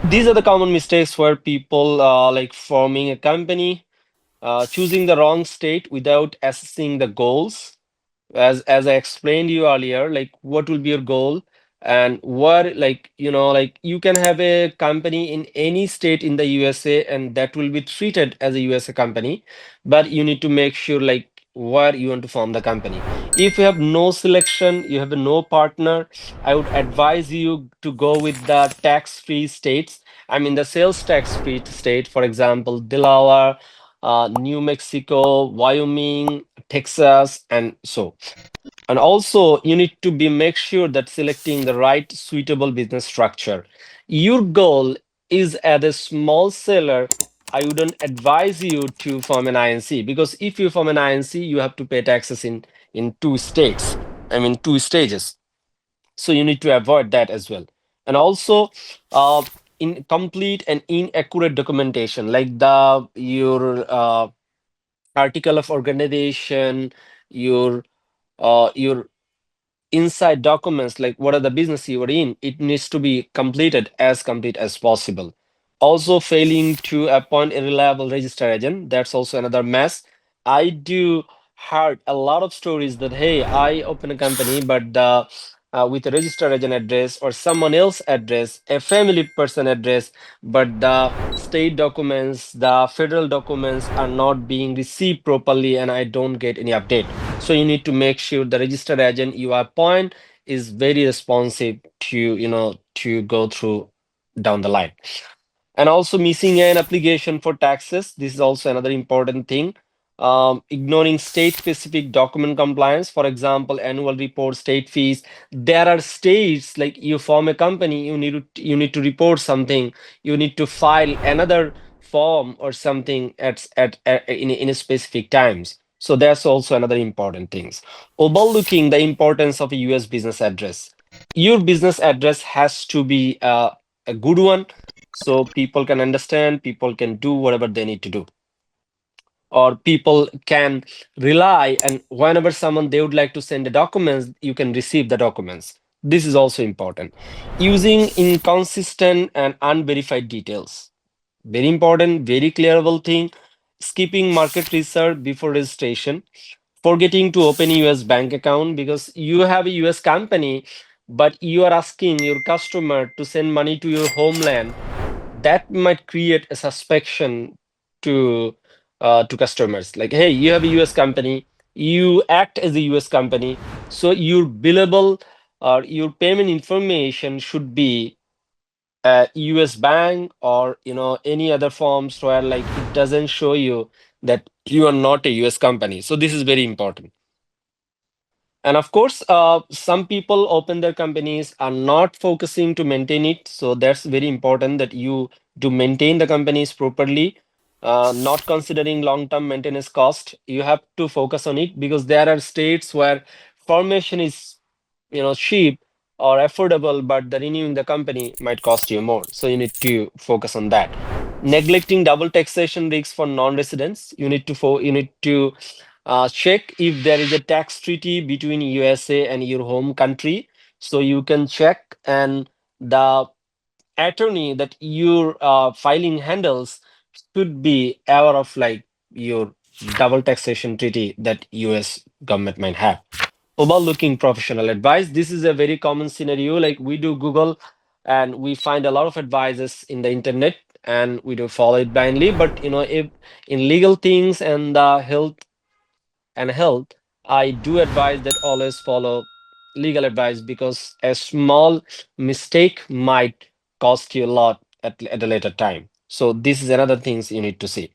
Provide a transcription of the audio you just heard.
These are the common mistakes where people like forming a company, choosing the wrong state without assessing the goals. As I explained you earlier, like what will be your goal and what, like, like you can have a company in any state in the USA and that will be treated as a USA company, but you need to make sure like where you want to form the company. If you have no selection, you have no partner, I would advise you to go with the tax-free states. I mean the sales tax-free state, for example, Delaware, New Mexico, Wyoming, Texas, and so. And also, you need to be make sure that selecting the right suitable business structure. Your goal is as a small seller. I wouldn't advise you to form an INC, because if you form an INC, you have to pay taxes in two states. I mean, two stages. So you need to avoid that as well. And also, uh, incomplete and inaccurate documentation, like the your article of organization, your inside documents, like what are the business you are in, it needs to be completed as complete as possible. Also, failing to appoint a reliable register agent, that's also another mess. I do heard a lot of stories that, hey, I open a company, but the with a register agent address or someone else address, a family person address, but the state documents, the federal documents are not being received properly, and I don't get any update. So you need to make sure the registered agent you appoint is very responsive to, to go through down the line. And also missing an application for taxes. This is also another important thing. Ignoring state-specific document compliance, for example, annual report, state fees. There are states like you form a company, you need to report something, you need to file another form or something in a specific times. So that's also another important things. Overlooking the importance of a US business address. Your business address has to be a good one, so people can understand, people can do whatever they need to do, or people can rely, and whenever someone they would like to send the documents, you can receive the documents. This is also important. Using inconsistent and unverified details, very important, very clearable thing. Skipping market research before registration. Forgetting to open a US bank account, because you have a US company, but you are asking your customer to send money to your homeland. That might create a suspicion to customers, like, hey, you have a US company, you act as a US company, so your billable or your payment information should be a US bank, or any other forms where like it doesn't show you that you are not a US company. So this is very important. And of course, some people open their companies are not focusing to maintain it. So that's very important that you do maintain the companies properly, not considering long-term maintenance cost. You have to focus on it, because there are states where formation is, cheap or affordable, but the renewing the company might cost you more. So you need to focus on that. Neglecting double taxation risks for non-residents. You need to check if there is a tax treaty between USA and your home country. So you can check, and the attorney that your filing handles should be aware of like your double taxation treaty that US government might have. Overlooking professional advice. This is a very common scenario. Like we do Google and we find a lot of advices in the internet and we do follow it blindly. But if in legal things and health, I do advise that always follow legal advice, because a small mistake might cost you a lot at a later time. So this is another things you need to see.